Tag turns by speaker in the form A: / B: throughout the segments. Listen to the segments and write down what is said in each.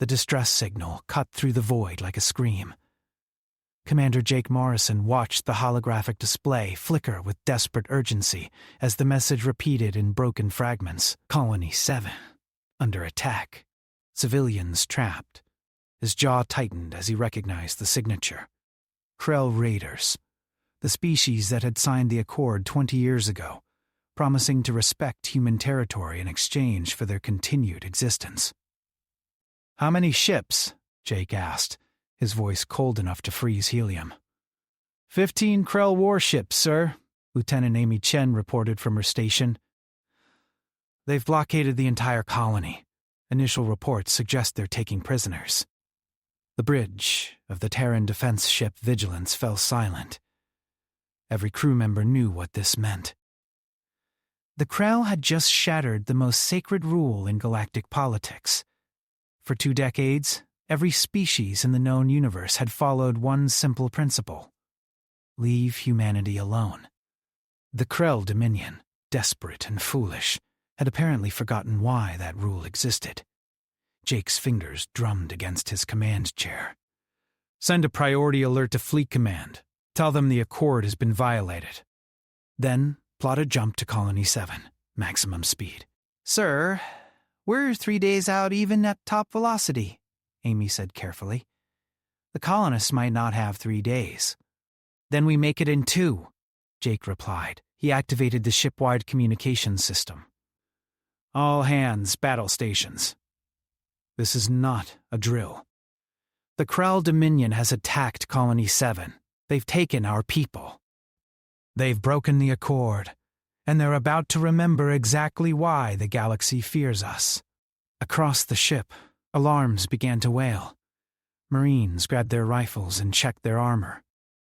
A: The distress signal cut through the void like a scream. Commander Jake Morrison watched the holographic display flicker with desperate urgency as the message repeated in broken fragments. Colony 7. Under attack. Civilians trapped. His jaw tightened as he recognized the signature. Krell Raiders. The species that had signed the accord 20 years ago, promising to respect human territory in exchange for their continued existence. "How many ships?" Jake asked, his voice cold enough to freeze helium. 15 Krell warships, sir," Lieutenant Amy Chen reported from her station. "They've blockaded the entire colony. Initial reports suggest they're taking prisoners." The bridge of the Terran defense ship Vigilance fell silent. Every crew member knew what this meant. The Krell had just shattered the most sacred rule in galactic politics. For 2 decades, every species in the known universe had followed one simple principle: leave humanity alone. The Krell Dominion, desperate and foolish, had apparently forgotten why that rule existed. Jake's fingers drummed against his command chair. "Send a priority alert to Fleet Command. Tell them the accord has been violated." Then plot a jump to Colony 7, maximum speed. "Sir, we're 3 days out even at top velocity," Amy said carefully. "The colonists might not have 3 days." "Then we make it in 2, Jake replied. He activated the ship-wide communications system. "All hands, battle stations. This is not a drill. The Krell Dominion has attacked Colony 7. They've taken our people. They've broken the accord, and they're about to remember exactly why the galaxy fears us." Across the ship, alarms began to wail. Marines grabbed their rifles and checked their armor.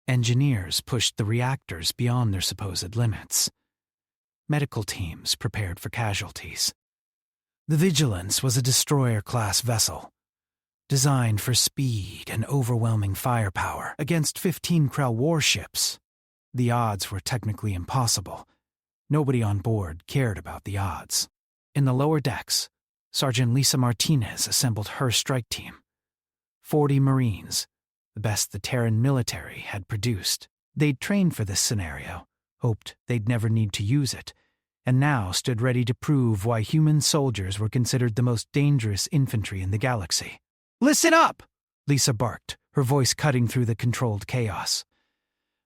A: Engineers pushed the reactors beyond their supposed limits. Medical teams prepared for casualties. The Vigilance was a destroyer-class vessel, designed for speed and overwhelming firepower against 15 Krell warships. The odds were technically impossible. Nobody on board cared about the odds. In the lower decks, Sergeant Lisa Martinez assembled her strike team. 40 Marines, the best the Terran military had produced. They'd trained for this scenario, hoped they'd never need to use it, and now stood ready to prove why human soldiers were considered the most dangerous infantry in the galaxy. "Listen up!" Lisa barked, her voice cutting through the controlled chaos.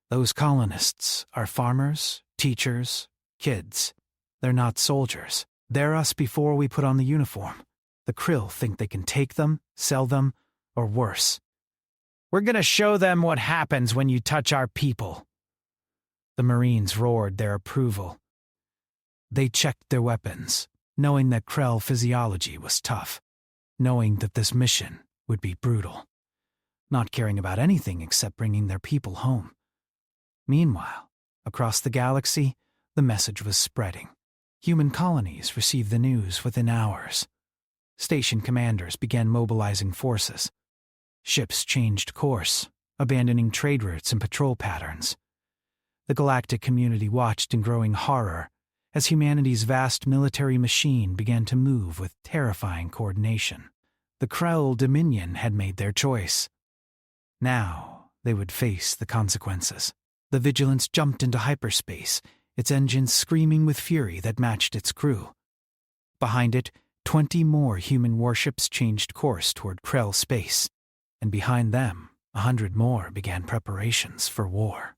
A: "Those colonists are farmers, teachers, kids. They're not soldiers. They're us before we put on the uniform. The Krill think they can take them, sell them, or worse. We're gonna show them what happens when you touch our people." The Marines roared their approval. They checked their weapons, knowing that Krell physiology was tough, knowing that this mission would be brutal, not caring about anything except bringing their people home. Meanwhile, across the galaxy, the message was spreading. Human colonies received the news within hours. Station commanders began mobilizing forces. Ships changed course, abandoning trade routes and patrol patterns. The galactic community watched in growing horror as humanity's vast military machine began to move with terrifying coordination. The Krell Dominion had made their choice. Now they would face the consequences. The Vigilance jumped into hyperspace, its engines screaming with fury that matched its crew. Behind it, 20 more human warships changed course toward Krell space, and behind them, 100 more began preparations for war.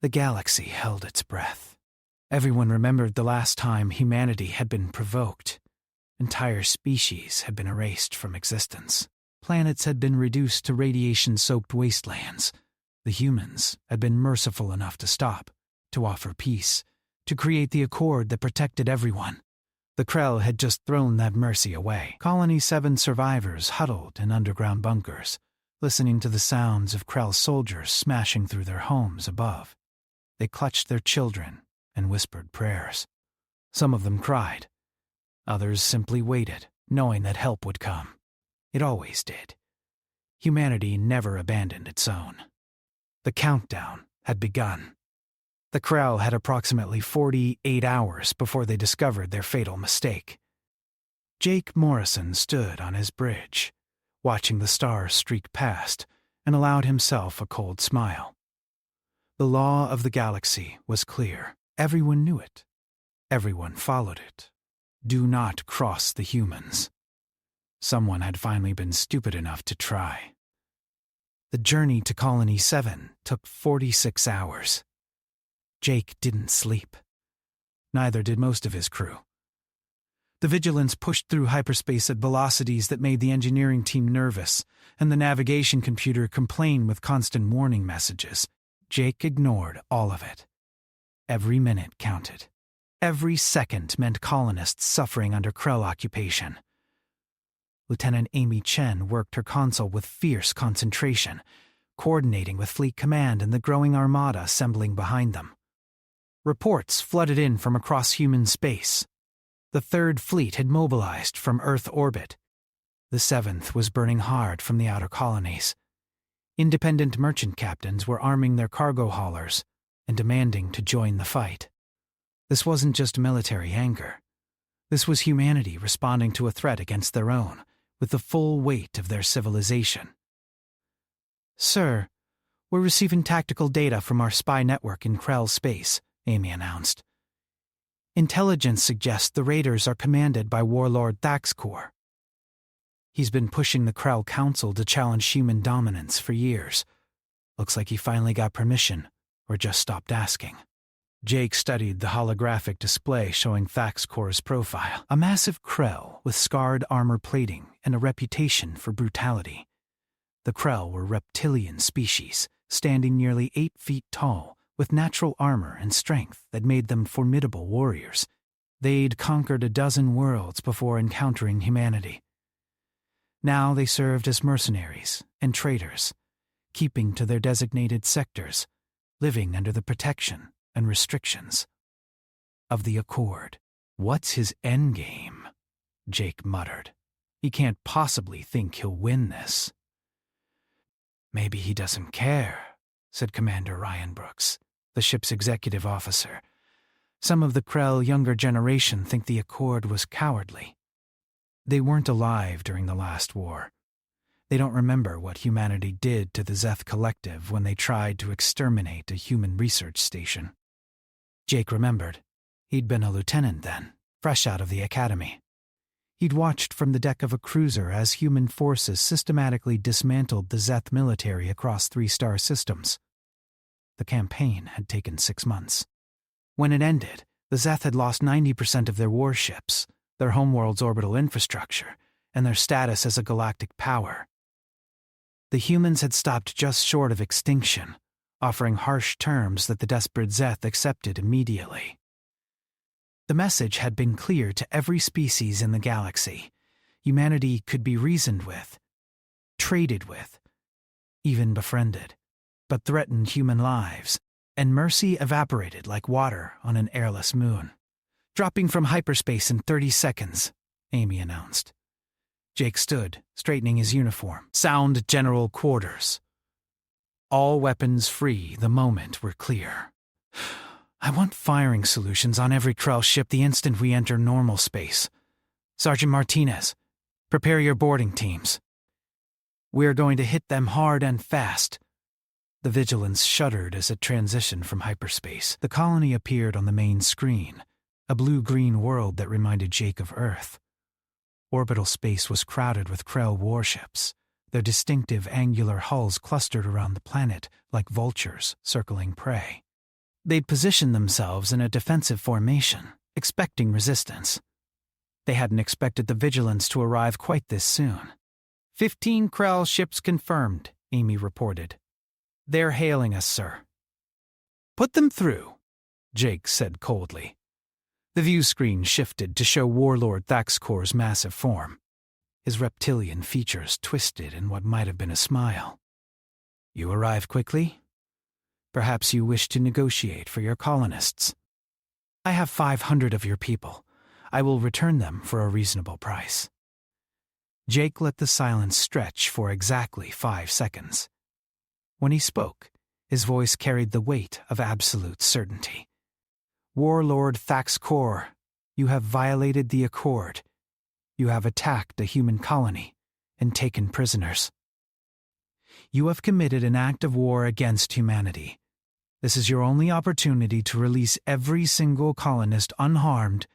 A: The galaxy held its breath. Everyone remembered the last time humanity had been provoked. Entire species had been erased from existence. Planets had been reduced to radiation-soaked wastelands. The humans had been merciful enough to stop, to offer peace, to create the accord that protected everyone. The Krell had just thrown that mercy away. Colony 7 survivors huddled in underground bunkers, listening to the sounds of Krell soldiers smashing through their homes above. They clutched their children and whispered prayers. Some of them cried. Others simply waited, knowing that help would come. It always did. Humanity never abandoned its own. The countdown had begun. The Krell had approximately 48 hours before they discovered their fatal mistake. Jake Morrison stood on his bridge, watching the stars streak past, and allowed himself a cold smile. The law of the galaxy was clear. Everyone knew it. Everyone followed it. Do not cross the humans. Someone had finally been stupid enough to try. The journey to Colony 7 took 46 hours. Jake didn't sleep. Neither did most of his crew. The Vigilance pushed through hyperspace at velocities that made the engineering team nervous, and the navigation computer complained with constant warning messages. Jake ignored all of it. Every minute counted. Every second meant colonists suffering under Krell occupation. Lieutenant Amy Chen worked her console with fierce concentration, coordinating with Fleet Command and the growing armada assembling behind them. Reports flooded in from across human space. The Third Fleet had mobilized from Earth orbit. The Seventh was burning hard from the outer colonies. Independent merchant captains were arming their cargo haulers and demanding to join the fight. This wasn't just military anger. This was humanity responding to a threat against their own, with the full weight of their civilization. "Sir, we're receiving tactical data from our spy network in Krell space," Amy announced. "Intelligence suggests the raiders are commanded by Warlord Thaxkor. He's been pushing the Krell Council to challenge human dominance for years. Looks like he finally got permission, or just stopped asking." Jake studied the holographic display showing Thaxkor's profile. A massive Krell with scarred armor plating and a reputation for brutality. The Krell were reptilian species, standing nearly 8 feet tall, with natural armor and strength that made them formidable warriors. They'd conquered a dozen worlds before encountering humanity. Now they served as mercenaries and traders, keeping to their designated sectors, living under the protection and restrictions of the Accord. "What's his endgame?" Jake muttered. "He can't possibly think he'll win this." "Maybe he doesn't care," said Commander Ryan Brooks, the ship's executive officer. "Some of the Krell younger generation think the Accord was cowardly. They weren't alive during the last war. They don't remember what humanity did to the Zeth Collective when they tried to exterminate a human research station." Jake remembered. He'd been a lieutenant then, fresh out of the academy. He'd watched from the deck of a cruiser as human forces systematically dismantled the Zeth military across 3-star systems. The campaign had taken 6 months. When it ended, the Zeth had lost 90% of their warships, their homeworld's orbital infrastructure, and their status as a galactic power. The humans had stopped just short of extinction, offering harsh terms that the desperate Zeth accepted immediately. The message had been clear to every species in the galaxy. Humanity could be reasoned with, traded with, even befriended, but threatened human lives, and mercy evaporated like water on an airless moon. "Dropping from hyperspace in 30 seconds, Amy announced. Jake stood, straightening his uniform. "Sound general quarters. All weapons free the moment we're clear. I want firing solutions on every Krell ship the instant we enter normal space. Sergeant Martinez, prepare your boarding teams. We're going to hit them hard and fast." The Vigilance shuddered as it transitioned from hyperspace. The colony appeared on the main screen, a blue-green world that reminded Jake of Earth. Orbital space was crowded with Krell warships, their distinctive angular hulls clustered around the planet like vultures circling prey. They'd positioned themselves in a defensive formation, expecting resistance. They hadn't expected the Vigilance to arrive quite this soon. 15 Krell ships confirmed, Amy reported. "They're hailing us, sir." "Put them through," Jake said coldly. The view screen shifted to show Warlord Thaxkor's massive form. His reptilian features twisted in what might have been a smile. "You arrive quickly? Perhaps you wish to negotiate for your colonists. I have 500 of your people. I will return them for a reasonable price." Jake let the silence stretch for exactly 5 seconds. When he spoke, his voice carried the weight of absolute certainty. "Warlord Thaxkor, you have violated the Accord. You have attacked a human colony and taken prisoners. You have committed an act of war against humanity. This is your only opportunity to release every single colonist unharmed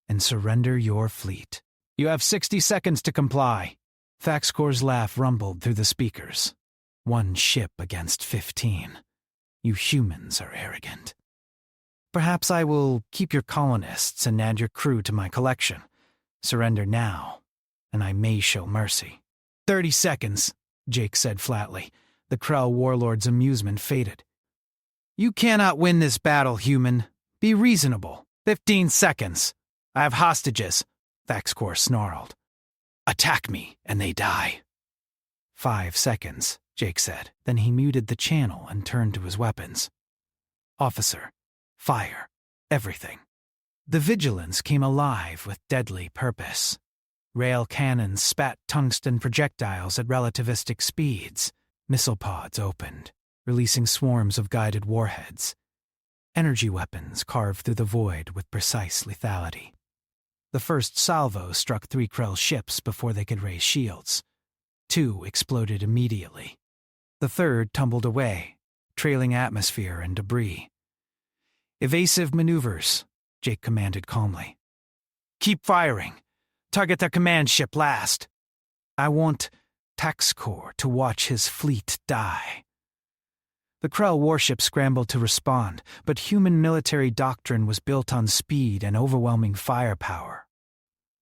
A: and surrender your fleet. You have 60 seconds to comply. Thaxcor's laugh rumbled through the speakers. 1 ship against 15. You humans are arrogant. Perhaps I will keep your colonists and add your crew to my collection. Surrender now, and I may show mercy. 30 seconds, Jake said flatly. The Krell warlord's amusement faded. You cannot win this battle, human. Be reasonable. 15 seconds. I have hostages, Thaxcor snarled. Attack me, and they die. 5 seconds, Jake said. Then he muted the channel and turned to his weapons. Officer, fire, everything. The Vigilance came alive with deadly purpose. Rail cannons spat tungsten projectiles at relativistic speeds. Missile pods opened, releasing swarms of guided warheads. Energy weapons carved through the void with precise lethality. The first salvo struck 3 Krell ships before they could raise shields. 2 exploded immediately. The third tumbled away, trailing atmosphere and debris. Evasive maneuvers, Jake commanded calmly. Keep firing. Target their command ship last. I want Thaxcor to watch his fleet die. The Krell warship scrambled to respond, but human military doctrine was built on speed and overwhelming firepower.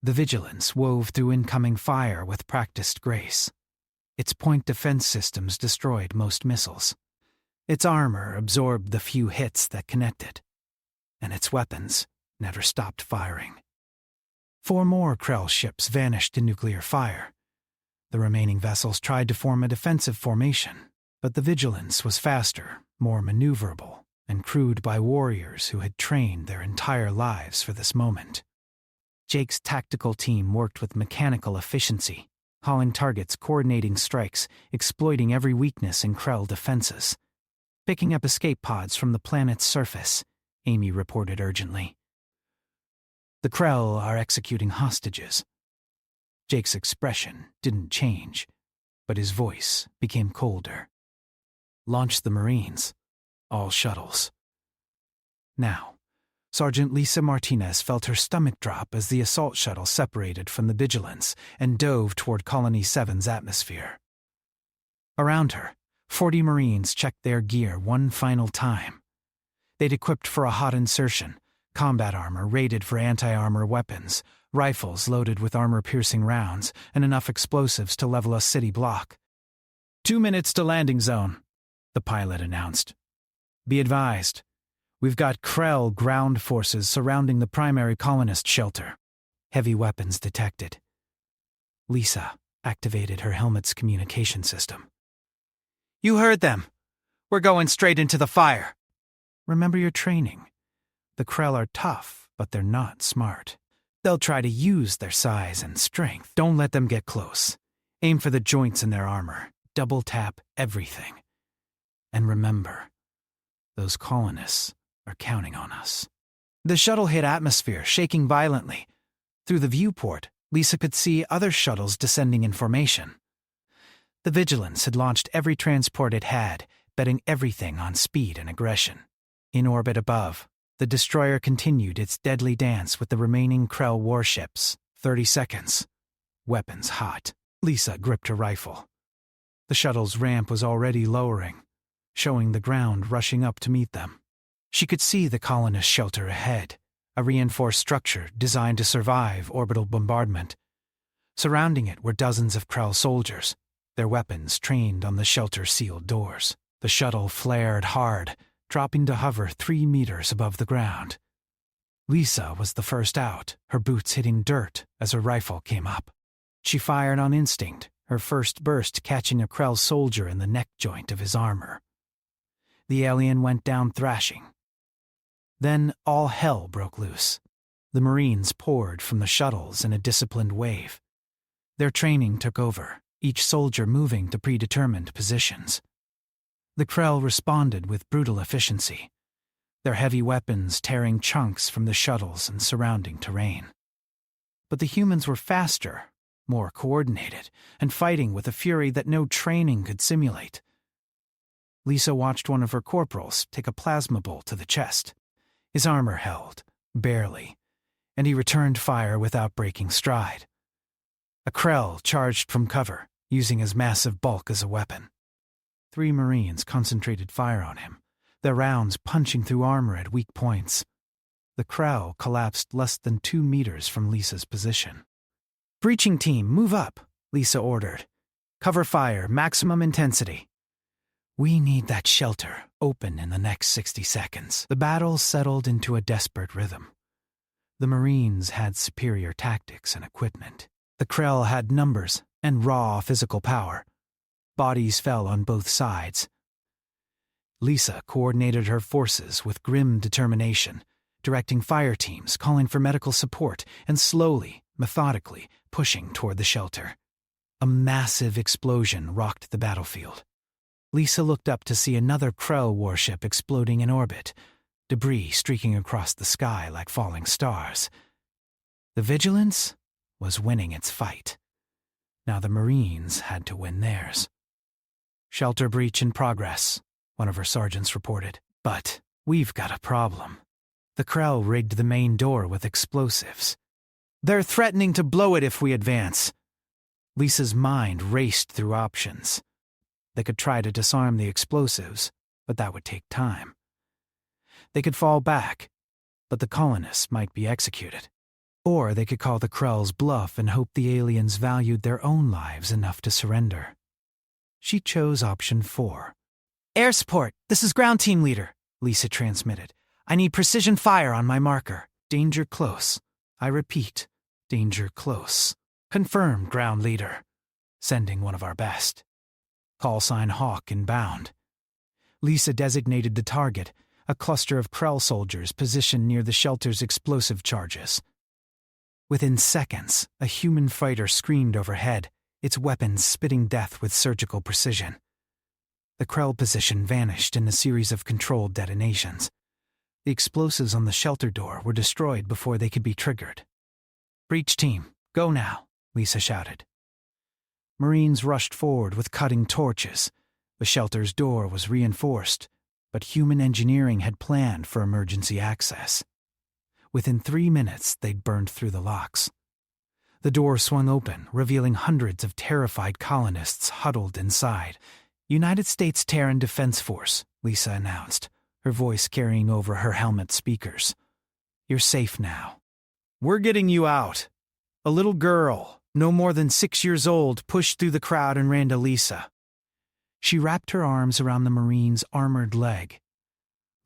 A: The Vigilance wove through incoming fire with practiced grace. Its point defense systems destroyed most missiles. Its armor absorbed the few hits that connected, and its weapons never stopped firing. 4 more Krell ships vanished in nuclear fire. The remaining vessels tried to form a defensive formation, but the Vigilance was faster, more maneuverable, and crewed by warriors who had trained their entire lives for this moment. Jake's tactical team worked with mechanical efficiency, hauling targets, coordinating strikes, exploiting every weakness in Krell defenses. Picking up escape pods from the planet's surface, Amy reported urgently. The Krell are executing hostages. Jake's expression didn't change, but his voice became colder. Launch the Marines. All shuttles. Now, Sergeant Lisa Martinez felt her stomach drop as the assault shuttle separated from the Vigilance and dove toward Colony 7's atmosphere. Around her, 40 Marines checked their gear one final time. They'd equipped for a hot insertion, combat armor rated for anti-armor weapons, rifles loaded with armor-piercing rounds, and enough explosives to level a city block. 2 minutes to landing zone, the pilot announced. Be advised, we've got Krell ground forces surrounding the primary colonist shelter. Heavy weapons detected. Lisa activated her helmet's communication system. You heard them. We're going straight into the fire. Remember your training. The Krell are tough, but they're not smart. They'll try to use their size and strength. Don't let them get close. Aim for the joints in their armor. Double tap everything. And remember, those colonists are counting on us. The shuttle hit atmosphere, shaking violently. Through the viewport, Lisa could see other shuttles descending in formation. The Vigilance had launched every transport it had, betting everything on speed and aggression. In orbit above, the destroyer continued its deadly dance with the remaining Krell warships. 30 seconds. Weapons hot. Lisa gripped her rifle. The shuttle's ramp was already lowering, showing the ground rushing up to meet them. She could see the colonist shelter ahead, a reinforced structure designed to survive orbital bombardment. Surrounding it were dozens of Krell soldiers, their weapons trained on the shelter-sealed doors. The shuttle flared hard, dropping to hover 3 meters above the ground. Lisa was the first out, her boots hitting dirt as her rifle came up. She fired on instinct, her first burst catching a Krell soldier in the neck joint of his armor. The alien went down thrashing. Then all hell broke loose. The Marines poured from the shuttles in a disciplined wave. Their training took over, each soldier moving to predetermined positions. The Krell responded with brutal efficiency, their heavy weapons tearing chunks from the shuttles and surrounding terrain. But the humans were faster, more coordinated, and fighting with a fury that no training could simulate. Lisa watched one of her corporals take a plasma bolt to the chest. His armor held, barely, and he returned fire without breaking stride. A Krell charged from cover, using his massive bulk as a weapon. 3 Marines concentrated fire on him, their rounds punching through armor at weak points. The Krell collapsed less than 2 meters from Lisa's position. "Breaching team, move up," Lisa ordered. "Cover fire, maximum intensity." "We need that shelter open in the next 60 seconds. The battle settled into a desperate rhythm. The Marines had superior tactics and equipment. The Krell had numbers and raw physical power. Bodies fell on both sides. Lisa coordinated her forces with grim determination, directing fire teams, calling for medical support, and slowly, methodically, pushing toward the shelter. A massive explosion rocked the battlefield. Lisa looked up to see another Krell warship exploding in orbit, debris streaking across the sky like falling stars. The Vigilance was winning its fight. Now the Marines had to win theirs. "Shelter breach in progress," one of her sergeants reported. "But we've got a problem. The Krell rigged the main door with explosives. They're threatening to blow it if we advance." Lisa's mind raced through options. They could try to disarm the explosives, but that would take time. They could fall back, but the colonists might be executed. Or they could call the Krell's bluff and hope the aliens valued their own lives enough to surrender. She chose option 4. "Air support, this is ground team leader," Lisa transmitted. "I need precision fire on my marker. Danger close. I repeat, danger close. Confirm, ground leader. Sending one of our best." Call sign Hawk inbound. Lisa designated the target, a cluster of Krell soldiers positioned near the shelter's explosive charges. Within seconds, a human fighter screamed overhead, its weapons spitting death with surgical precision. The Krell position vanished in a series of controlled detonations. The explosives on the shelter door were destroyed before they could be triggered. "Breach team, go now," Lisa shouted. Marines rushed forward with cutting torches. The shelter's door was reinforced, but human engineering had planned for emergency access. Within 3 minutes, they'd burned through the locks. The door swung open, revealing hundreds of terrified colonists huddled inside. "United States Terran Defense Force," Lisa announced, her voice carrying over her helmet speakers. "You're safe now. We're getting you out." A little girl, no more than 6 years old, pushed through the crowd and ran to Lisa. She wrapped her arms around the Marine's armored leg.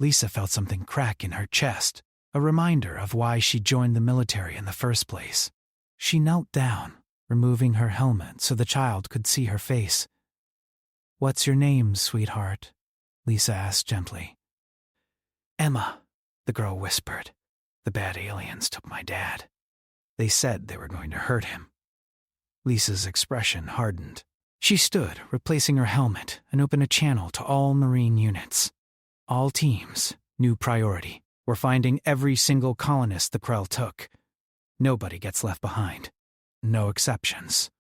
A: Lisa felt something crack in her chest, a reminder of why she joined the military in the first place. She knelt down, removing her helmet so the child could see her face. "What's your name, sweetheart?" Lisa asked gently. "Emma," the girl whispered. "The bad aliens took my dad. They said they were going to hurt him." Lisa's expression hardened. She stood, replacing her helmet, and opened a channel to all Marine units. All teams, new priority, were finding every single colonist the Krell took. Nobody gets left behind. No exceptions.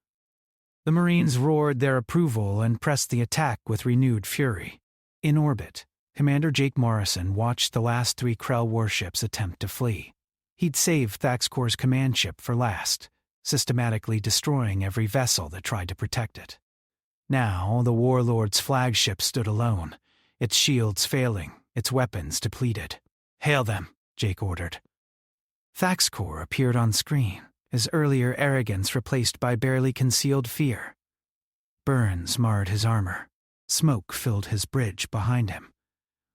A: The Marines roared their approval and pressed the attack with renewed fury. In orbit, Commander Jake Morrison watched the last 3 Krell warships attempt to flee. He'd saved Thaxcor's command ship for last, systematically destroying every vessel that tried to protect it. Now, the warlord's flagship stood alone, its shields failing, its weapons depleted. "Hail them," Jake ordered. Thaxcor appeared on screen, his earlier arrogance replaced by barely concealed fear. Burns marred his armor. Smoke filled his bridge behind him.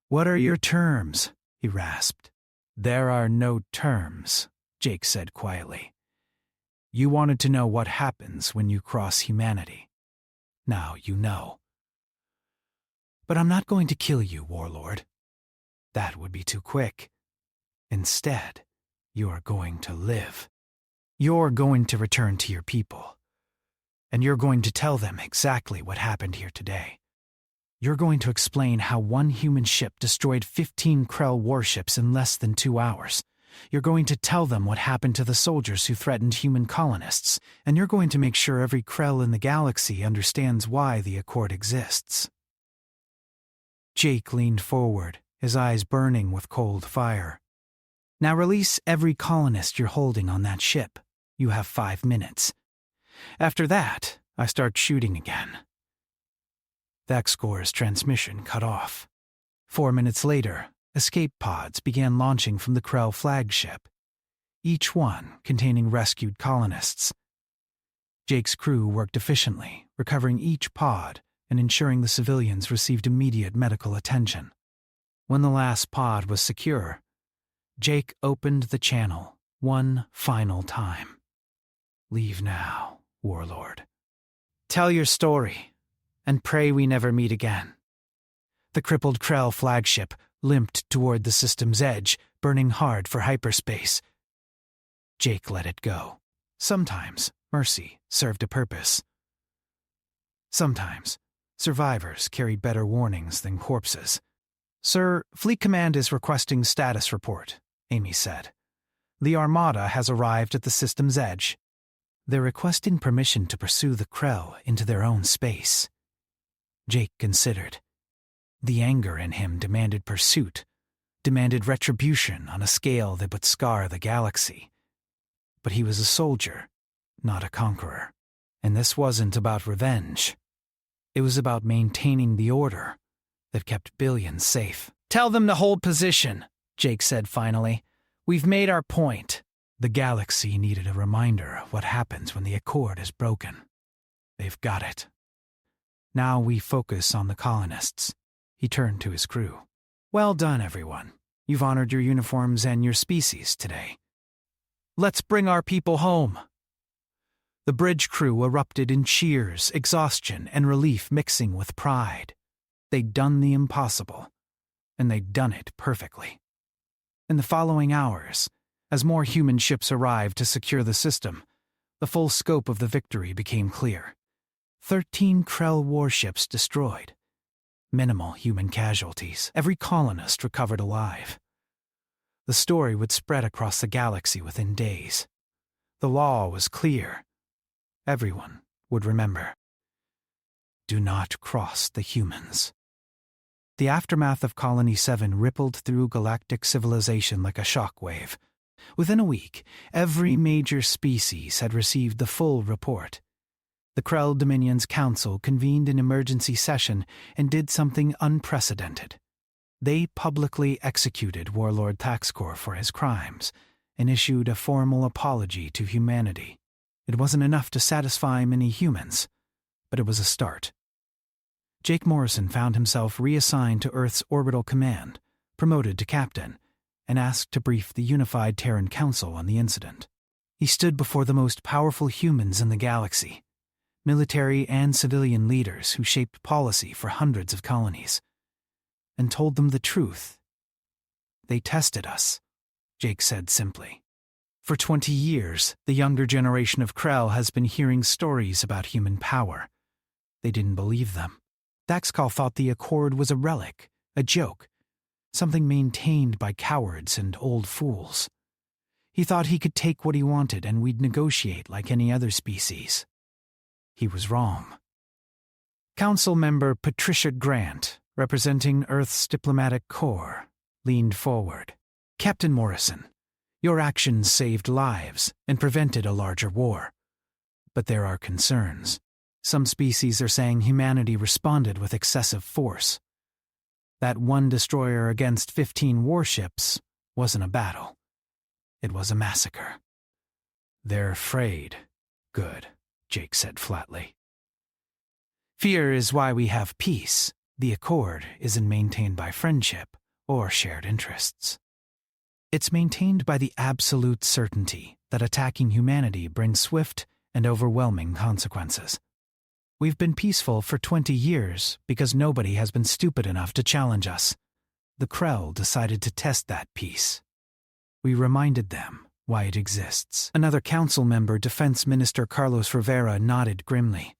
A: "What are your terms?" he rasped. "There are no terms," Jake said quietly. "You wanted to know what happens when you cross humanity. Now you know. But I'm not going to kill you, Warlord. That would be too quick. Instead, you're going to live. You're going to return to your people. And you're going to tell them exactly what happened here today. You're going to explain how one human ship destroyed 15 Krell warships in less than 2 hours, You're going to tell them what happened to the soldiers who threatened human colonists, and you're going to make sure every Krell in the galaxy understands why the Accord exists." Jake leaned forward, his eyes burning with cold fire. "Now release every colonist you're holding on that ship. You have 5 minutes. After that, I start shooting again." Vaxcor's transmission cut off. 4 minutes later, escape pods began launching from the Krell flagship, each one containing rescued colonists. Jake's crew worked efficiently, recovering each pod and ensuring the civilians received immediate medical attention. When the last pod was secure, Jake opened the channel one final time. "Leave now, Warlord. Tell your story, and pray we never meet again." The crippled Krell flagship limped toward the system's edge, burning hard for hyperspace. Jake let it go. Sometimes mercy served a purpose. Sometimes survivors carried better warnings than corpses. "Sir, Fleet Command is requesting status report," Amy said. "The Armada has arrived at the system's edge. They're requesting permission to pursue the Krell into their own space." Jake considered. The anger in him demanded pursuit, demanded retribution on a scale that would scar the galaxy. But he was a soldier, not a conqueror. And this wasn't about revenge. It was about maintaining the order that kept billions safe. "Tell them to hold position," Jake said finally. "We've made our point." The galaxy needed a reminder of what happens when the Accord is broken. They've got it. Now we focus on the colonists. He turned to his crew. "Well done, everyone. You've honored your uniforms and your species today. Let's bring our people home." The bridge crew erupted in cheers, exhaustion, and relief mixing with pride. They'd done the impossible, and they'd done it perfectly. In the following hours, as more human ships arrived to secure the system, the full scope of the victory became clear. 13 Krell warships destroyed. Minimal human casualties. Every colonist recovered alive. The story would spread across the galaxy within days. The law was clear. Everyone would remember. Do not cross the humans. The aftermath of Colony 7 rippled through galactic civilization like a shockwave. Within a week, every major species had received the full report. The Krell Dominion's Council convened an emergency session and did something unprecedented. They publicly executed Warlord Thaxcor for his crimes and issued a formal apology to humanity. It wasn't enough to satisfy many humans, but it was a start. Jake Morrison found himself reassigned to Earth's orbital command, promoted to captain, and asked to brief the unified Terran Council on the incident. He stood before the most powerful humans in the galaxy, military and civilian leaders who shaped policy for hundreds of colonies, and told them the truth. "They tested us," Jake said simply. "For 20 years, the younger generation of Krell has been hearing stories about human power. They didn't believe them. Thaxcor thought the Accord was a relic, a joke, something maintained by cowards and old fools. He thought he could take what he wanted and we'd negotiate like any other species. He was wrong." Council member Patricia Grant, representing Earth's diplomatic corps, leaned forward. "Captain Morrison, your actions saved lives and prevented a larger war. But there are concerns. Some species are saying humanity responded with excessive force. That one destroyer against 15 warships wasn't a battle. It was a massacre." "They're afraid." "Good," Jake said flatly. "Fear is why we have peace. The Accord isn't maintained by friendship or shared interests. It's maintained by the absolute certainty that attacking humanity brings swift and overwhelming consequences. We've been peaceful for 20 years because nobody has been stupid enough to challenge us. The Krell decided to test that peace. We reminded them why it exists." Another council member, Defense Minister Carlos Rivera, nodded grimly.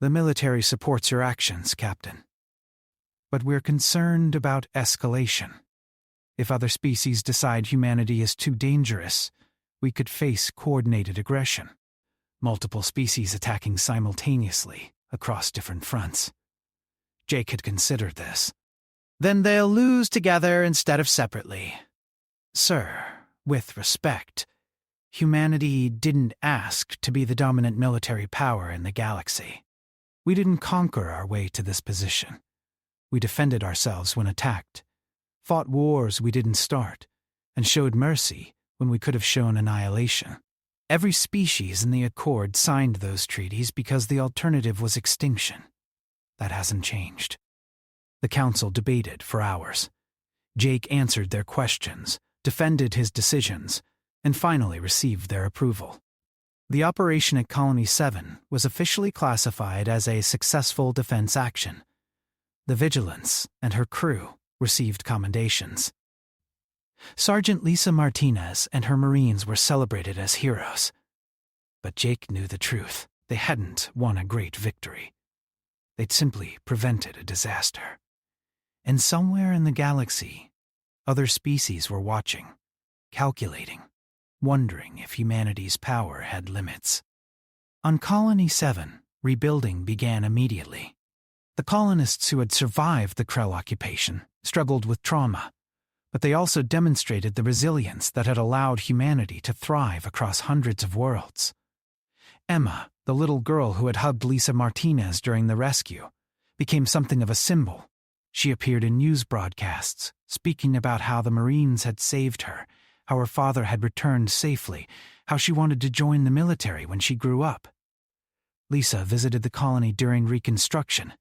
A: "The military supports your actions, Captain. But we're concerned about escalation. If other species decide humanity is too dangerous, we could face coordinated aggression. Multiple species attacking simultaneously across different fronts. Jake had considered this. Then they'll lose together instead of separately. Sir, with respect, humanity didn't ask to be the dominant military power in the galaxy. We didn't conquer our way to this position. We defended ourselves when attacked, fought wars we didn't start, and showed mercy when we could have shown annihilation. Every species in the Accord signed those treaties because the alternative was extinction. That hasn't changed. The Council debated for hours. Jake answered their questions, defended his decisions, and finally received their approval. The operation at Colony 7 was officially classified as a successful defense action. The Vigilance and her crew received commendations. Sergeant Lisa Martinez and her Marines were celebrated as heroes. But Jake knew the truth. They hadn't won a great victory. They'd simply prevented a disaster. And somewhere in the galaxy, other species were watching, calculating, wondering if humanity's power had limits. On Colony 7, rebuilding began immediately. The colonists who had survived the Krell occupation struggled with trauma, but they also demonstrated the resilience that had allowed humanity to thrive across hundreds of worlds. Emma, the little girl who had hugged Lisa Martinez during the rescue, became something of a symbol. She appeared in news broadcasts, speaking about how the Marines had saved her, how her father had returned safely, how she wanted to join the military when she grew up. Lisa visited the colony during Reconstruction.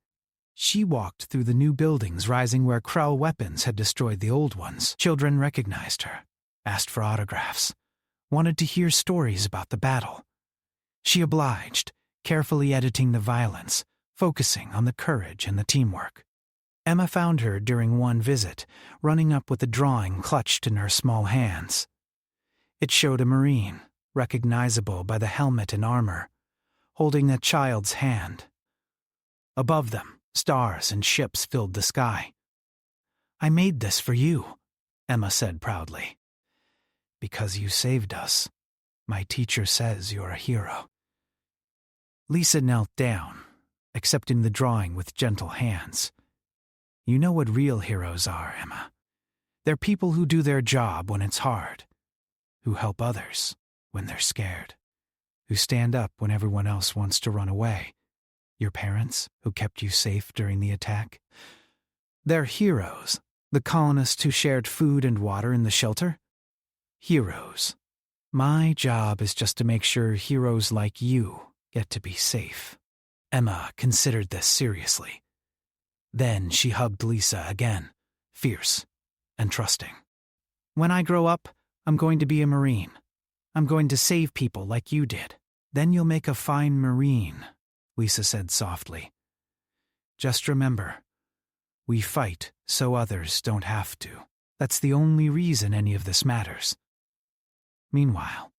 A: She walked through the new buildings rising where Krell weapons had destroyed the old ones. Children recognized her, asked for autographs, wanted to hear stories about the battle. She obliged, carefully editing the violence, focusing on the courage and the teamwork. Emma found her during one visit, running up with a drawing clutched in her small hands. It showed a Marine, recognizable by the helmet and armor, holding a child's hand. Above them, stars and ships filled the sky. "I made this for you," Emma said proudly. "Because you saved us. My teacher says you're a hero." Lisa knelt down, accepting the drawing with gentle hands. "You know what real heroes are, Emma. They're people who do their job when it's hard, who help others when they're scared, who stand up when everyone else wants to run away. Your parents, who kept you safe during the attack. They're heroes, the colonists who shared food and water in the shelter. Heroes. My job is just to make sure heroes like you get to be safe." Emma considered this seriously. Then she hugged Lisa again, fierce and trusting. "When I grow up, I'm going to be a Marine. I'm going to save people like you did." "Then you'll make a fine Marine," Lisa said softly. "Just remember, we fight so others don't have to. That's the only reason any of this matters." Meanwhile,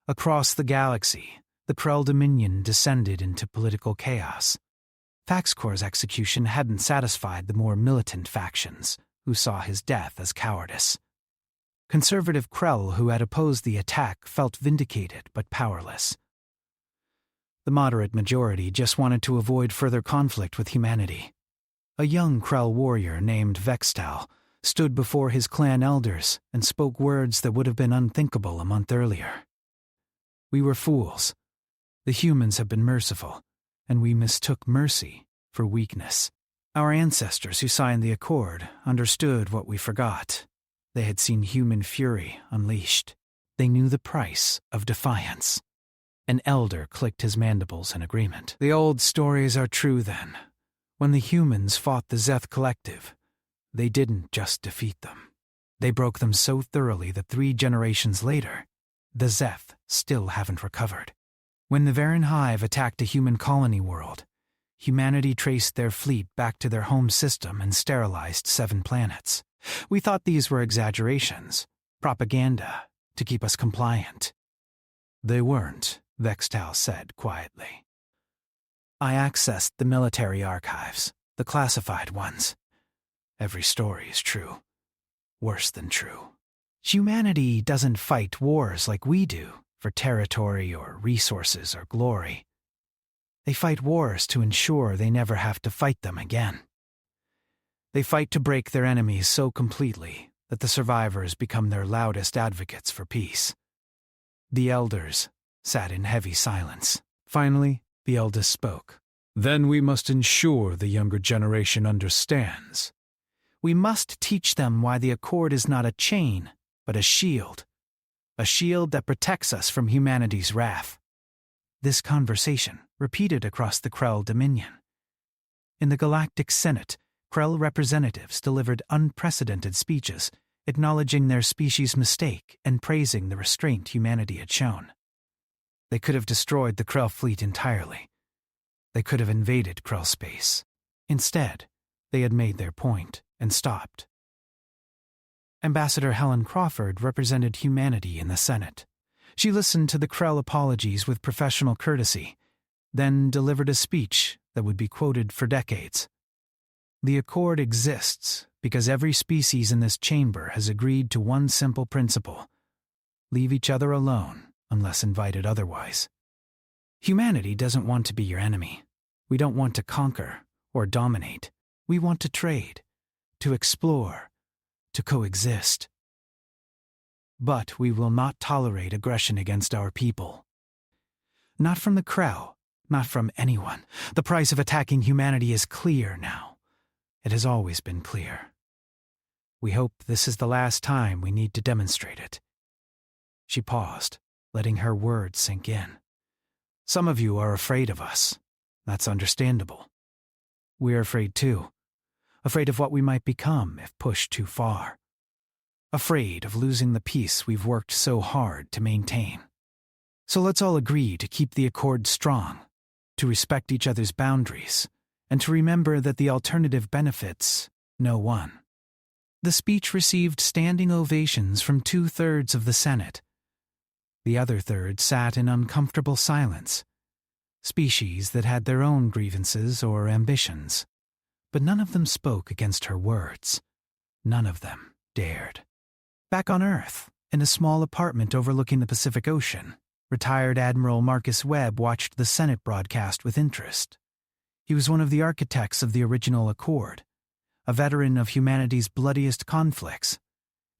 A: across the galaxy, the Krell Dominion descended into political chaos. Faxcor's execution hadn't satisfied the more militant factions, who saw his death as cowardice. Conservative Krell who had opposed the attack felt vindicated but powerless. The moderate majority just wanted to avoid further conflict with humanity. A young Krell warrior named Vextal stood before his clan elders and spoke words that would have been unthinkable a month earlier. "We were fools. The humans have been merciful, and we mistook mercy for weakness. Our ancestors who signed the Accord understood what we forgot. They had seen human fury unleashed. They knew the price of defiance." An elder clicked his mandibles in agreement. "The old stories are true then. When the humans fought the Zeth Collective, they didn't just defeat them. They broke them so thoroughly that 3 generations later, the Zeth still haven't recovered. When the Varen Hive attacked a human colony world, humanity traced their fleet back to their home system and sterilized 7 planets. We thought these were exaggerations, propaganda, to keep us compliant." "They weren't," Vextal said quietly. "I accessed the military archives, the classified ones. Every story is true. worse than true. Humanity doesn't fight wars like we do for territory or resources or glory. They fight wars to ensure they never have to fight them again. They fight to break their enemies so completely that the survivors become their loudest advocates for peace. The elders sat in heavy silence. Finally, the eldest spoke. Then we must ensure the younger generation understands. We must teach them why the Accord is not a chain, but a shield that protects us from humanity's wrath. This conversation repeated across the Krell Dominion. In the Galactic Senate, Krell representatives delivered unprecedented speeches, acknowledging their species' mistake and praising the restraint humanity had shown. They could have destroyed the Krell fleet entirely. They could have invaded Krell space. Instead, they had made their point and stopped. Ambassador Helen Crawford represented humanity in the Senate. She listened to the Krell apologies with professional courtesy, then delivered a speech that would be quoted for decades. The Accord exists because every species in this chamber has agreed to one simple principle: leave each other alone unless invited otherwise. Humanity doesn't want to be your enemy. We don't want to conquer or dominate. We want to trade, to explore, to coexist. But we will not tolerate aggression against our people. Not from the Krell, not from anyone. The price of attacking humanity is clear now. It has always been clear. We hope this is the last time we need to demonstrate it. She paused, letting her words sink in. Some of you are afraid of us. That's understandable. We're afraid too. Afraid of what we might become if pushed too far. Afraid of losing the peace we've worked so hard to maintain. So let's all agree to keep the Accord strong, to respect each other's boundaries, and to remember that the alternative benefits no one. The speech received standing ovations from 2/3 of the Senate. The other third sat in uncomfortable silence. Species that had their own grievances or ambitions. But none of them spoke against her words. None of them dared. Back on Earth, in a small apartment overlooking the Pacific Ocean, retired Admiral Marcus Webb watched the Senate broadcast with interest. He was one of the architects of the original Accord, a veteran of humanity's bloodiest conflicts,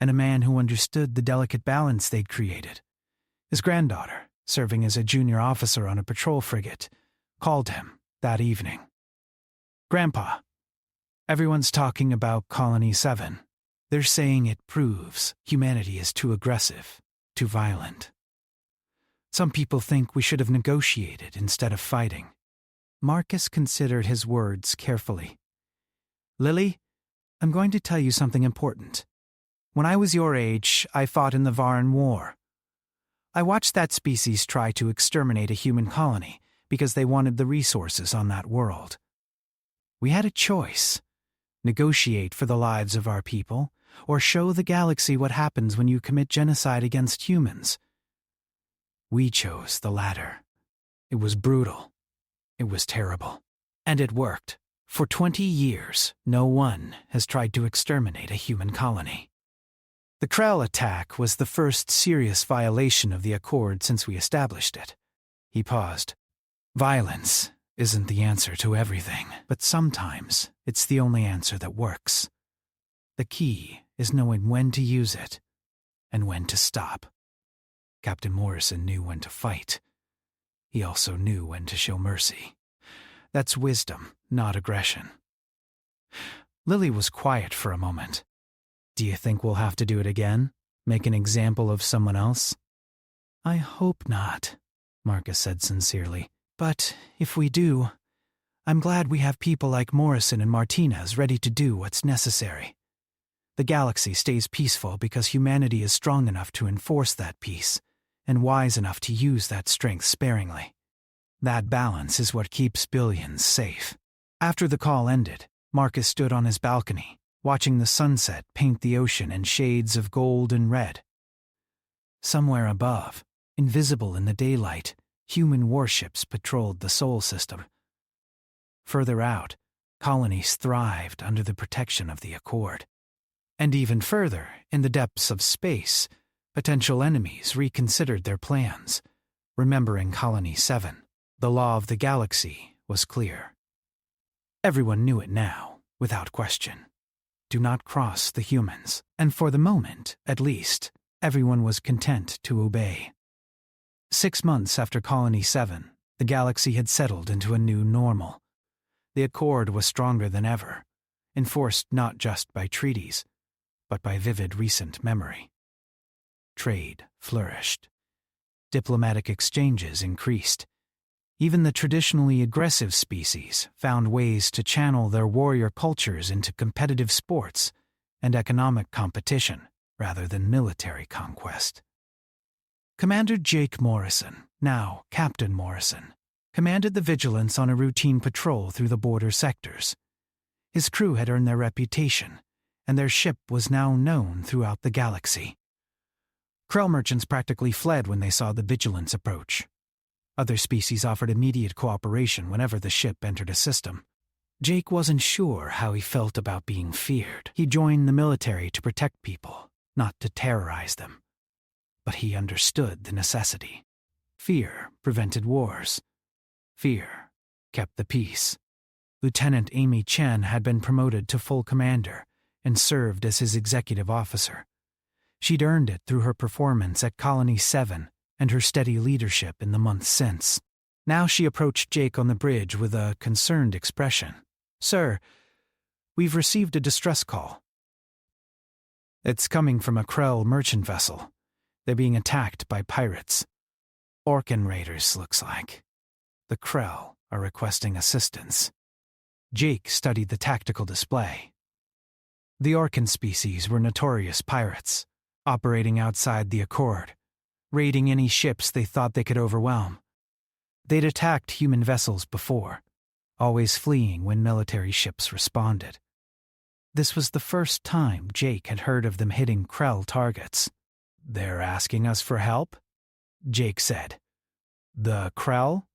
A: and a man who understood the delicate balance they'd created. His granddaughter, serving as a junior officer on a patrol frigate, called him that evening. "Grandpa, everyone's talking about Colony 7. They're saying it proves humanity is too aggressive, too violent. Some people think we should have negotiated instead of fighting." Marcus considered his words carefully. "Lily, I'm going to tell you something important. When I was your age, I fought in the Varn War. I watched that species try to exterminate a human colony because they wanted the resources on that world. We had a choice: negotiate for the lives of our people, or show the galaxy what happens when you commit genocide against humans. We chose the latter. It was brutal. It was terrible. And it worked. For 20 years, no one has tried to exterminate a human colony. The Krell attack was the first serious violation of the Accord since we established it." He paused. "Violence isn't the answer to everything, but sometimes it's the only answer that works. The key is knowing when to use it and when to stop." Captain Morrison knew when to fight. He also knew when to show mercy. That's wisdom, not aggression. Lily was quiet for a moment. "Do you think we'll have to do it again? Make an example of someone else?" "I hope not," Marcus said sincerely. "But if we do, I'm glad we have people like Morrison and Martinez ready to do what's necessary. The galaxy stays peaceful because humanity is strong enough to enforce that peace, and wise enough to use that strength sparingly. That balance is what keeps billions safe." After the call ended, Marcus stood on his balcony, watching the sunset paint the ocean in shades of gold and red. Somewhere above, invisible in the daylight, human warships patrolled the Sol system. Further out, colonies thrived under the protection of the Accord. And even further, in the depths of space, potential enemies reconsidered their plans. Remembering Colony 7, the law of the galaxy was clear. Everyone knew it now, without question. Do not cross the humans, and for the moment, at least, everyone was content to obey. 6 months after Colony 7, the galaxy had settled into a new normal. The Accord was stronger than ever, enforced not just by treaties, but by vivid recent memory. Trade flourished. Diplomatic exchanges increased. Even the traditionally aggressive species found ways to channel their warrior cultures into competitive sports and economic competition rather than military conquest. Commander Jake Morrison, now Captain Morrison, commanded the Vigilance on a routine patrol through the border sectors. His crew had earned their reputation, and their ship was now known throughout the galaxy. Krell merchants practically fled when they saw the Vigilance approach. Other species offered immediate cooperation whenever the ship entered a system. Jake wasn't sure how he felt about being feared. He joined the military to protect people, not to terrorize them. But he understood the necessity. Fear prevented wars. Fear kept the peace. Lieutenant Amy Chen had been promoted to full commander and served as his executive officer. She'd earned it through her performance at Colony 7 and her steady leadership in the months since. Now she approached Jake on the bridge with a concerned expression. "Sir, we've received a distress call. It's coming from a Krell merchant vessel. They're being attacked by pirates. Orcan raiders, looks like. The Krell are requesting assistance." Jake studied the tactical display. The Orcan species were notorious pirates, operating outside the Accord, raiding any ships they thought they could overwhelm. They'd attacked human vessels before, always fleeing when military ships responded. This was the first time Jake had heard of them hitting Krell targets. "They're asking us for help?" Jake said. "The Krell?"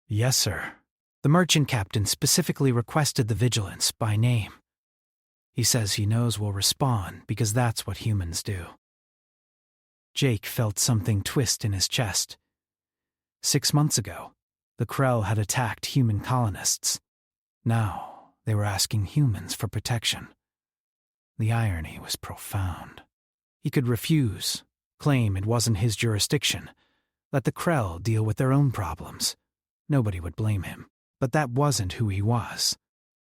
A: "Yes, sir. The merchant captain specifically requested the Vigilance by name. He says he knows we'll respond because that's what humans do." Jake felt something twist in his chest. 6 months ago, the Krell had attacked human colonists. Now, they were asking humans for protection. The irony was profound. He could refuse, claim it wasn't his jurisdiction, let the Krell deal with their own problems. Nobody would blame him. But that wasn't who he was.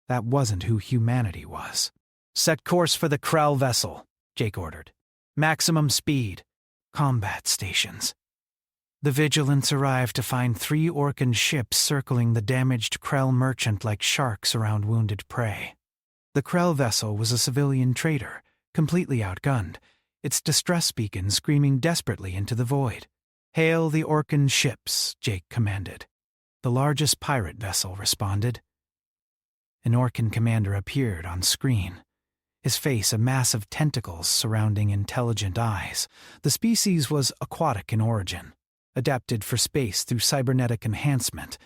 A: That wasn't who humanity was. "Set course for the Krell vessel," Jake ordered. "Maximum speed. Combat stations." The Vigilance arrived to find 3 Orcan ships circling the damaged Krell merchant like sharks around wounded prey. The Krell vessel was a civilian trader, completely outgunned, its distress beacon screaming desperately into the void. "Hail the Orcan ships," Jake commanded. The largest pirate vessel responded. An Orcan commander appeared on screen, his face a mass of tentacles surrounding intelligent eyes. The species was aquatic in origin, adapted for space through cybernetic enhancement.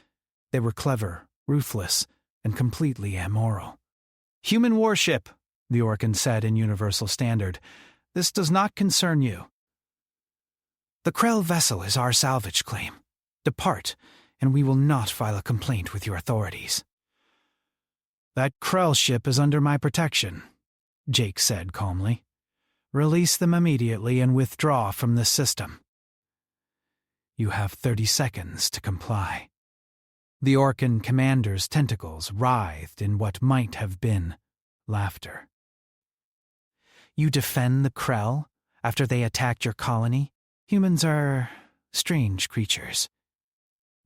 A: They were clever, ruthless, and completely amoral. "Human warship," the Orcan said in Universal Standard. "This does not concern you." "The Krell vessel is our salvage claim. Depart, and we will not file a complaint with your authorities." "That Krell ship is under my protection," Jake said calmly. "Release them immediately and withdraw from this system." "You have 30 seconds to comply." The Orcan commander's tentacles writhed in what might have been laughter. "You defend the Krell after they attacked your colony? Humans are strange creatures.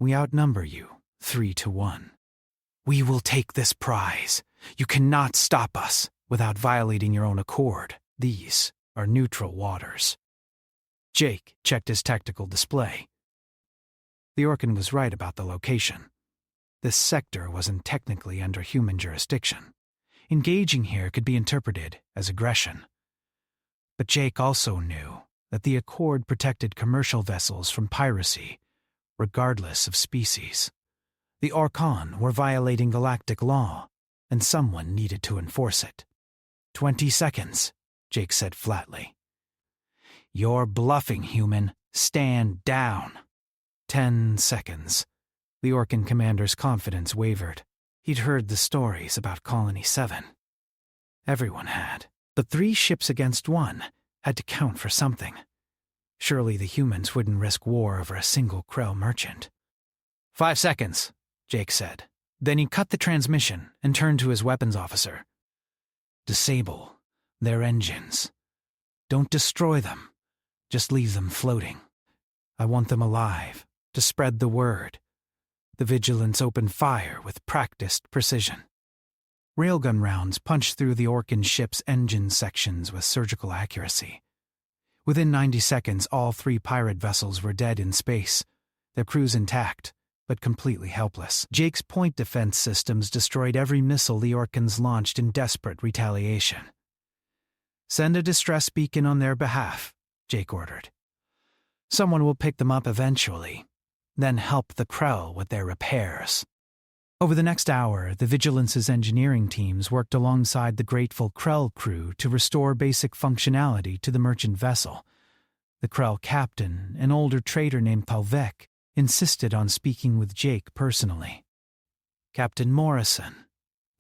A: We outnumber you 3-1. We will take this prize. You cannot stop us without violating your own accord. These are neutral waters." Jake checked his tactical display. The Orcan was right about the location. This sector wasn't technically under human jurisdiction. Engaging here could be interpreted as aggression. But Jake also knew that the Accord protected commercial vessels from piracy, regardless of species. The Orcan were violating galactic law, and someone needed to enforce it. 20 seconds, Jake said flatly. You're bluffing, human. Stand down. 10 seconds. The Orcan commander's confidence wavered. He'd heard the stories about Colony 7. Everyone had. But 3 ships against 1 had to count for something. Surely the humans wouldn't risk war over a single Krell merchant. 5 seconds, Jake said. Then he cut the transmission and turned to his weapons officer. Disable their engines. Don't destroy them. Just leave them floating. I want them alive, to spread the word. The Vigilants opened fire with practiced precision. Railgun rounds punched through the Orcan ship's engine sections with surgical accuracy. Within 90 seconds, all 3 pirate vessels were dead in space, their crews intact, but completely helpless. Jake's point defense systems destroyed every missile the Orcans launched in desperate retaliation. Send a distress beacon on their behalf, Jake ordered. Someone will pick them up eventually, then help the Krell with their repairs. Over the next hour, the Vigilance's engineering teams worked alongside the grateful Krell crew to restore basic functionality to the merchant vessel. The Krell captain, an older trader named Thalvik, insisted on speaking with Jake personally. Captain Morrison,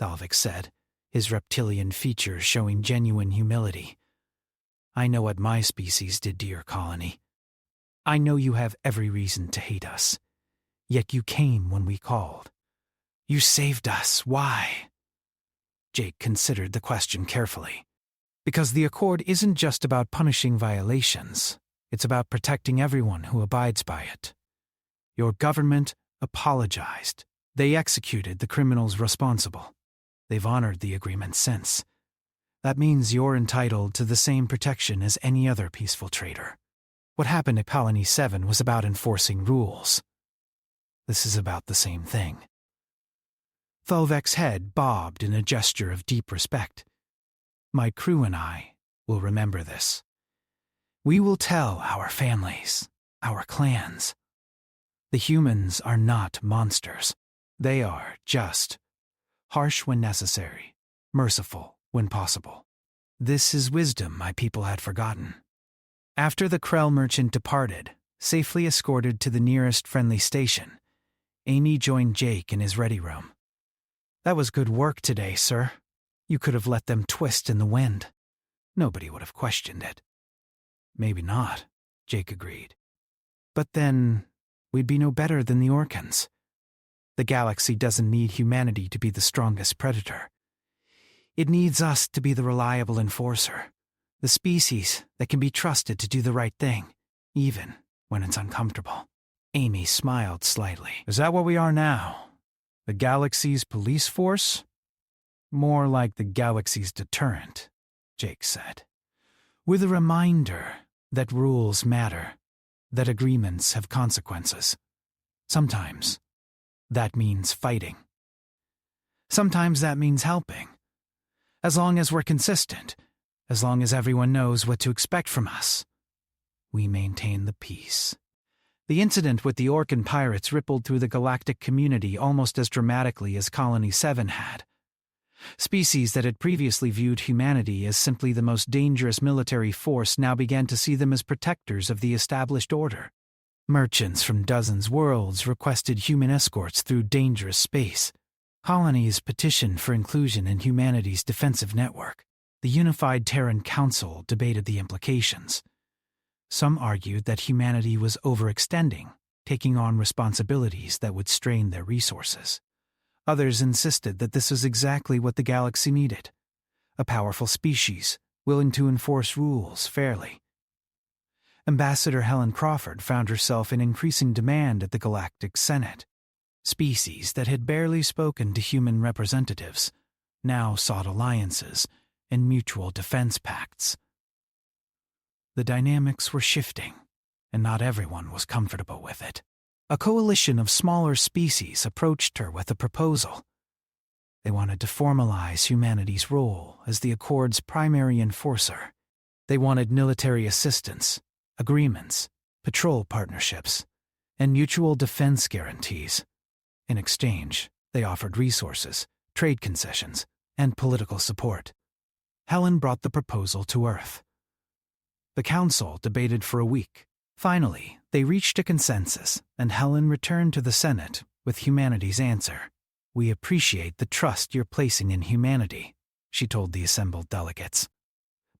A: Thalvik said, his reptilian features showing genuine humility. I know what my species did to your colony. I know you have every reason to hate us. Yet you came when we called. You saved us. Why? Jake considered the question carefully. Because the Accord isn't just about punishing violations. It's about protecting everyone who abides by it. Your government apologized. They executed the criminals responsible. They've honored the agreement since. That means you're entitled to the same protection as any other peaceful trader. What happened at Colony 7 was about enforcing rules. This is about the same thing. Thalvik's head bobbed in a gesture of deep respect. My crew and I will remember this. We will tell our families, our clans. The humans are not monsters. They are just, harsh when necessary, merciful when possible. This is wisdom my people had forgotten. After the Krell merchant departed, safely escorted to the nearest friendly station, Amy joined Jake in his ready room. That was good work today, sir. You could have let them twist in the wind. Nobody would have questioned it. Maybe not, Jake agreed. But then, we'd be no better than the Orcans. The galaxy doesn't need humanity to be the strongest predator. It needs us to be the reliable enforcer, the species that can be trusted to do the right thing, even when it's uncomfortable. Amy smiled slightly. Is that what we are now? The galaxy's police force? More like the galaxy's deterrent, Jake said. With a reminder that rules matter, that agreements have consequences. Sometimes that means fighting. Sometimes that means helping. As long as we're consistent, as long as everyone knows what to expect from us, we maintain the peace. The incident with the Orcan pirates rippled through the galactic community almost as dramatically as Colony 7 had. Species that had previously viewed humanity as simply the most dangerous military force now began to see them as protectors of the established order. Merchants from dozens worlds requested human escorts through dangerous space. Colonies petitioned for inclusion in humanity's defensive network. The unified Terran Council debated the implications. Some argued that humanity was overextending, taking on responsibilities that would strain their resources. Others insisted that this was exactly what the galaxy needed, a powerful species willing to enforce rules fairly. Ambassador Helen Crawford found herself in increasing demand at the Galactic Senate. Species that had barely spoken to human representatives now sought alliances and mutual defense pacts. The dynamics were shifting, and not everyone was comfortable with it. A coalition of smaller species approached her with a proposal. They wanted to formalize humanity's role as the Accord's primary enforcer. They wanted military assistance, agreements, patrol partnerships, and mutual defense guarantees. In exchange, they offered resources, trade concessions, and political support. Helen brought the proposal to Earth. The Council debated for a week. Finally, they reached a consensus, and Helen returned to the Senate with humanity's answer. "We appreciate the trust you're placing in humanity," she told the assembled delegates.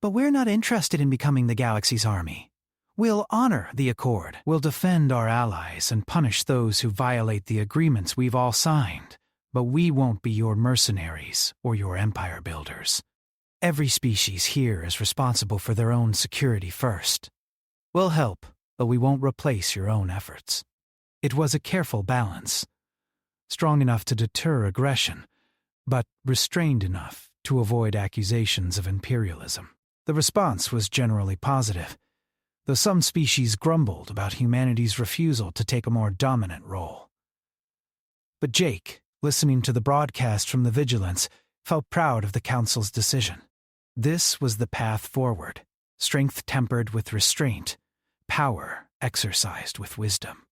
A: "But we're not interested in becoming the galaxy's army. We'll honor the accord. We'll defend our allies and punish those who violate the agreements we've all signed. But we won't be your mercenaries or your empire builders. Every species here is responsible for their own security first. We'll help, but we won't replace your own efforts." It was a careful balance, strong enough to deter aggression, but restrained enough to avoid accusations of imperialism. The response was generally positive, though some species grumbled about humanity's refusal to take a more dominant role. But Jake, listening to the broadcast from the Vigilance, felt proud of the Council's decision. This was the path forward, strength tempered with restraint, power exercised with wisdom.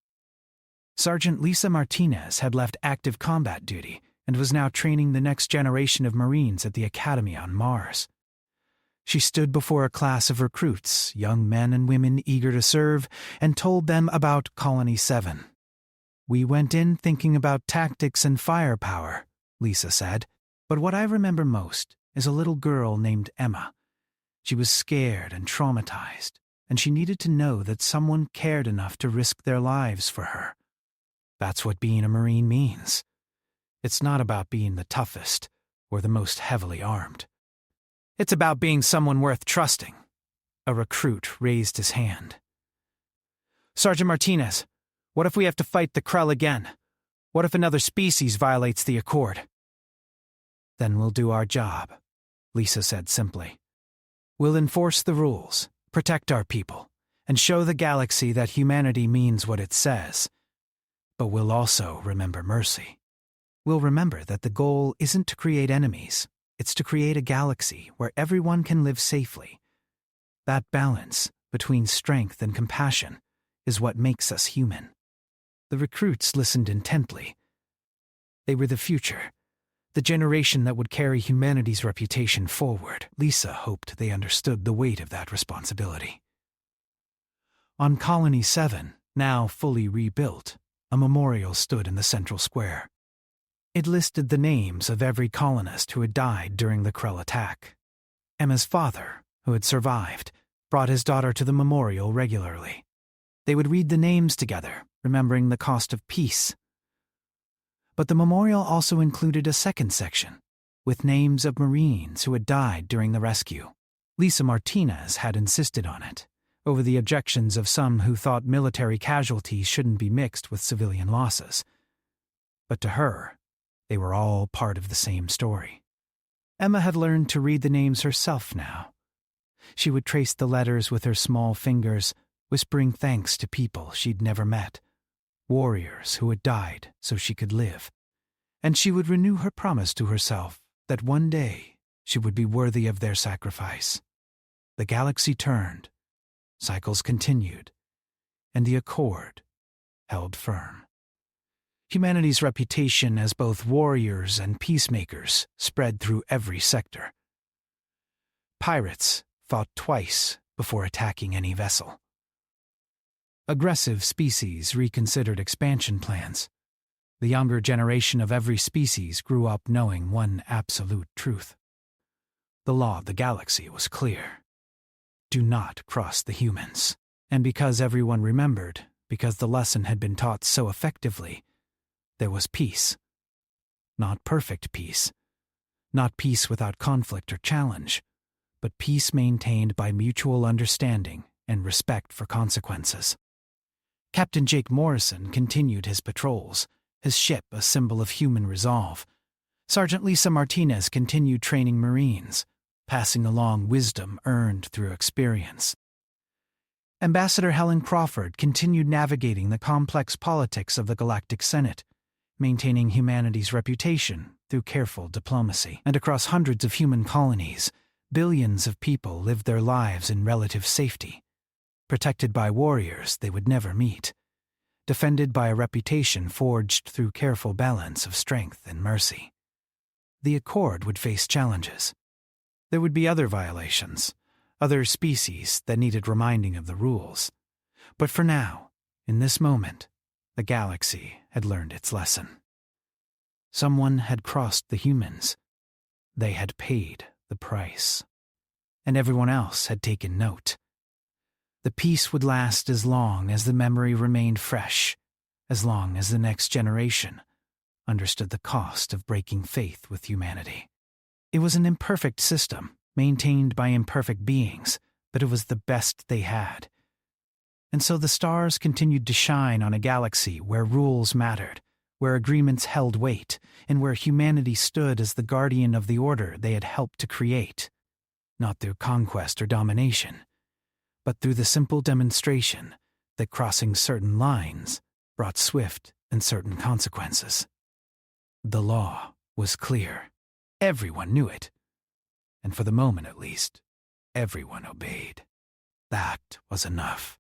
A: Sergeant Lisa Martinez had left active combat duty and was now training the next generation of Marines at the Academy on Mars. She stood before a class of recruits, young men and women eager to serve, and told them about Colony 7. "We went in thinking about tactics and firepower," Lisa said, "but what I remember most is a little girl named Emma. She was scared and traumatized, and she needed to know that someone cared enough to risk their lives for her. That's what being a Marine means. It's not about being the toughest or the most heavily armed. It's about being someone worth trusting." A recruit raised his hand. "Sergeant Martinez, what if we have to fight the Krell again? What if another species violates the accord?" "Then we'll do our job," Lisa said simply. "We'll enforce the rules, protect our people, and show the galaxy that humanity means what it says. But we'll also remember mercy. We'll remember that the goal isn't to create enemies. It's to create a galaxy where everyone can live safely. That balance between strength and compassion is what makes us human." The recruits listened intently. They were the future, the generation that would carry humanity's reputation forward. Lisa hoped they understood the weight of that responsibility. On Colony 7, now fully rebuilt, a memorial stood in the central square. It listed the names of every colonist who had died during the Krell attack. Emma's father, who had survived, brought his daughter to the memorial regularly. They would read the names together, remembering the cost of peace. But the memorial also included a second section, with names of Marines who had died during the rescue. Lisa Martinez had insisted on it, over the objections of some who thought military casualties shouldn't be mixed with civilian losses. But to her, they were all part of the same story. Emma had learned to read the names herself now. She would trace the letters with her small fingers, whispering thanks to people she'd never met, warriors who had died so she could live. And she would renew her promise to herself that one day she would be worthy of their sacrifice. The galaxy turned, cycles continued, and the accord held firm. Humanity's reputation as both warriors and peacemakers spread through every sector. Pirates fought twice before attacking any vessel. Aggressive species reconsidered expansion plans. The younger generation of every species grew up knowing one absolute truth. The law of the galaxy was clear. Do not cross the humans. And because everyone remembered, because the lesson had been taught so effectively, there was peace. Not perfect peace. Not peace without conflict or challenge, but peace maintained by mutual understanding and respect for consequences. Captain Jake Morrison continued his patrols, his ship a symbol of human resolve. Sergeant Lisa Martinez continued training Marines, passing along wisdom earned through experience. Ambassador Helen Crawford continued navigating the complex politics of the Galactic Senate, maintaining humanity's reputation through careful diplomacy. And across hundreds of human colonies, billions of people lived their lives in relative safety, protected by warriors they would never meet, defended by a reputation forged through careful balance of strength and mercy. The Accord would face challenges. There would be other violations, other species that needed reminding of the rules. But for now, in this moment, the galaxy had learned its lesson. Someone had crossed the humans. They had paid the price. And everyone else had taken note. The peace would last as long as the memory remained fresh, as long as the next generation understood the cost of breaking faith with humanity. It was an imperfect system, maintained by imperfect beings, but it was the best they had. And so the stars continued to shine on a galaxy where rules mattered, where agreements held weight, and where humanity stood as the guardian of the order they had helped to create, not through conquest or domination, but through the simple demonstration that crossing certain lines brought swift and certain consequences. The law was clear. Everyone knew it. And for the moment at least, everyone obeyed. That was enough.